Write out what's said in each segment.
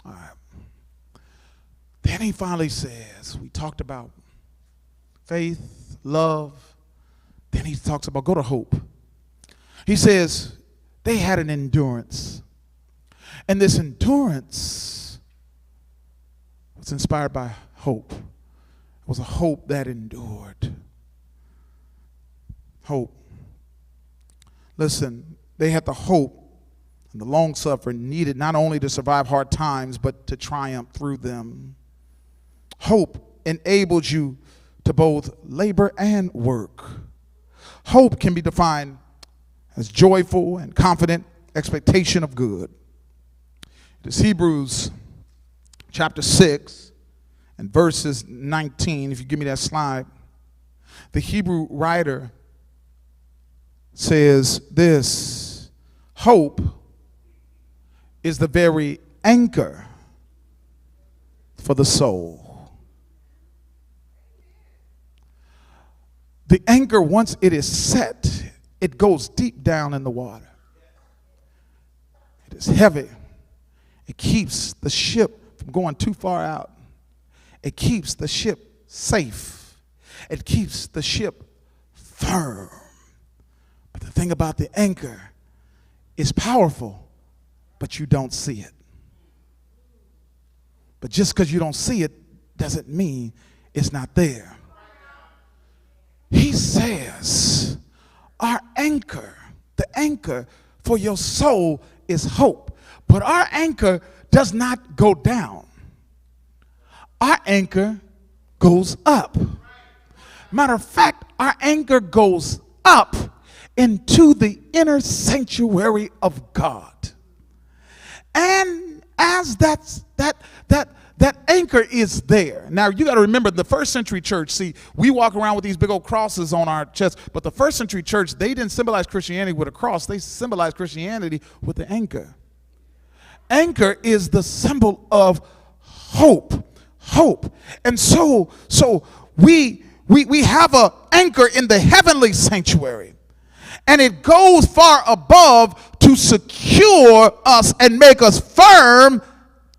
All right. Then he finally says, we talked about faith, love. Then he talks about go to hope. He says they had an endurance. And this endurance was inspired by hope. It was a hope that endured. Hope. Listen, they had the hope and the long suffering needed not only to survive hard times, but to triumph through them. Hope enables you to both labor and work. Hope can be defined as joyful and confident expectation of good. It is Hebrews chapter 6 and verses 19. If you give me that slide, the Hebrew writer says this: hope is the very anchor for the soul. The anchor, once it is set, it goes deep down in the water. It is heavy. It keeps the ship from going too far out. It keeps the ship safe. It keeps the ship firm. But the thing about the anchor is powerful, but you don't see it. But just because you don't see it doesn't mean it's not there. He says our anchor, the anchor for your soul is hope. But our anchor does not go down. Our anchor goes up. Matter of fact, our anchor goes up into the inner sanctuary of God. And as that anchor is there. Now, you got to remember the first century church, see, we walk around with these big old crosses on our chest, but the first century church, they didn't symbolize Christianity with a cross. They symbolized Christianity with the anchor. Anchor is the symbol of hope. Hope. And so we have an anchor in the heavenly sanctuary. And it goes far above to secure us and make us firm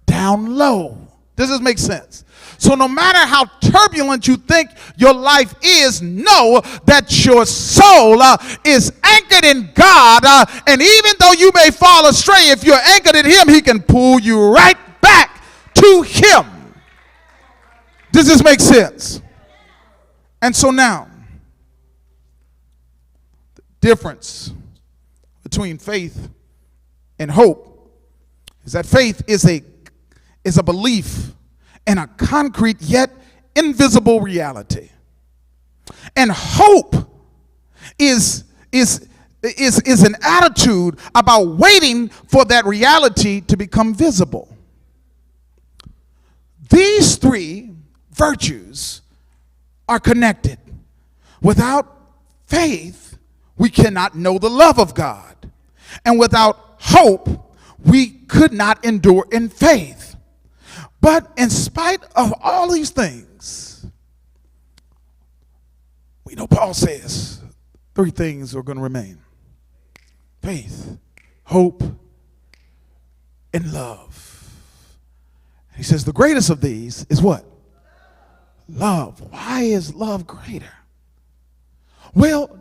down low. Does this make sense? So no matter how turbulent you think your life is, know that your soul is anchored in God. And even though you may fall astray, if you're anchored in Him, He can pull you right back to Him. Does this make sense? And so now, the difference between faith and hope is that faith is a belief in a concrete yet invisible reality. And hope is an attitude about waiting for that reality to become visible. These three virtues are connected. Without faith, we cannot know the love of God. And without hope, we could not endure in faith. But in spite of all these things, we know Paul says three things are going to remain: faith, hope, and love. He says the greatest of these is what? Love. Why is love greater? Well,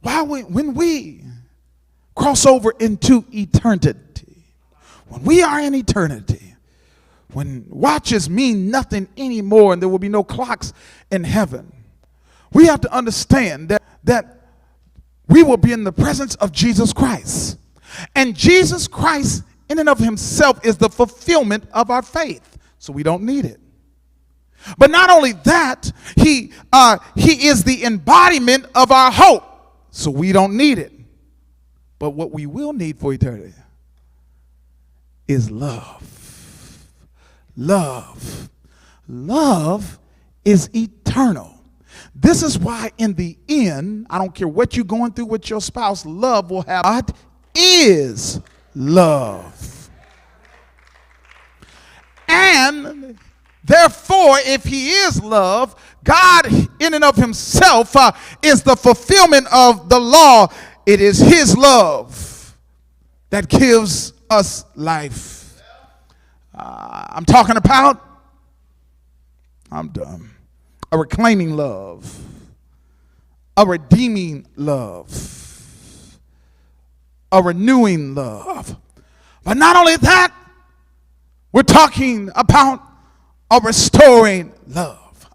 when we cross over into eternity, when we are in eternity, when watches mean nothing anymore and there will be no clocks in heaven, we have to understand that we will be in the presence of Jesus Christ. And Jesus Christ in and of Himself is the fulfillment of our faith. So we don't need it. But not only that, He is the embodiment of our hope. So we don't need it. But what we will need for eternity is love. Love. Love is eternal. This is why in the end, I don't care what you're going through with your spouse, love will have. God is love. And therefore, if He is love, God in and of Himself is the fulfillment of the law. It is His love that gives us life. I'm talking about, I'm done, a reclaiming love, a redeeming love, a renewing love. But not only that, we're talking about a restoring love.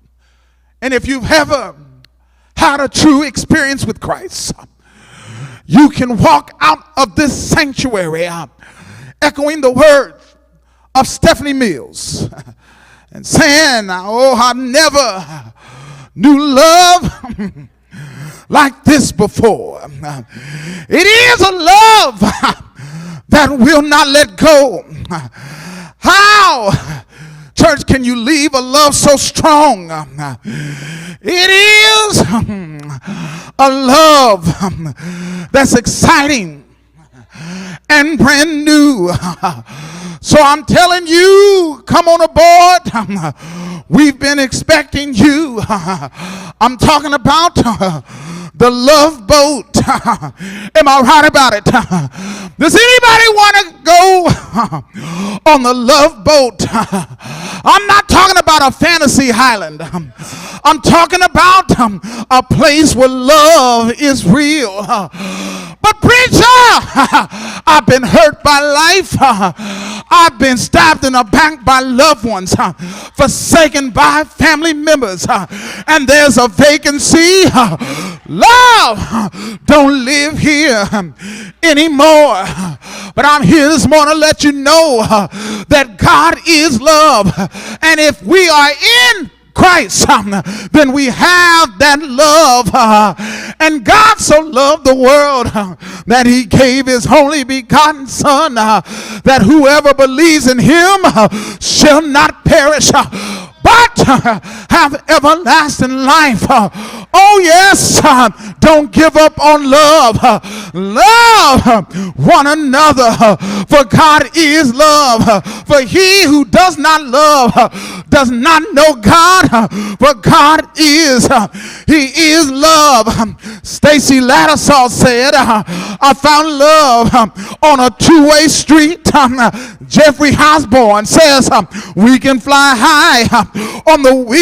And if you've ever had a true experience with Christ, you can walk out of this sanctuary echoing the words of Stephanie Mills and saying, oh, I never knew love like this before. It is a love that will not let go. How, church, can you leave a love so strong? It is a love that's exciting and brand new. So I'm telling you, come on aboard. We've been expecting you. I'm talking about the love boat. Am I right about it? Does anybody want to go on the love boat? I'm not talking about a fantasy island. I'm talking about a place where love is real. But preacher, I've been hurt by life. I've been stabbed in the back by loved ones, forsaken by family members, and there's a vacancy. Love don't live here anymore. But I'm here this morning to let you know that God is love. And if we are in Christ, then we have that love. And God so loved the world that he gave his only begotten Son, that whoever believes in him shall not perish, but have everlasting life. Oh yes, don't give up on love. Love one another, for God is love. For he who does not love does not know God, for God is, he is love. Stacy Lattisaw said, I found love on a two-way street. Jeffrey Osborne says, we can fly high on the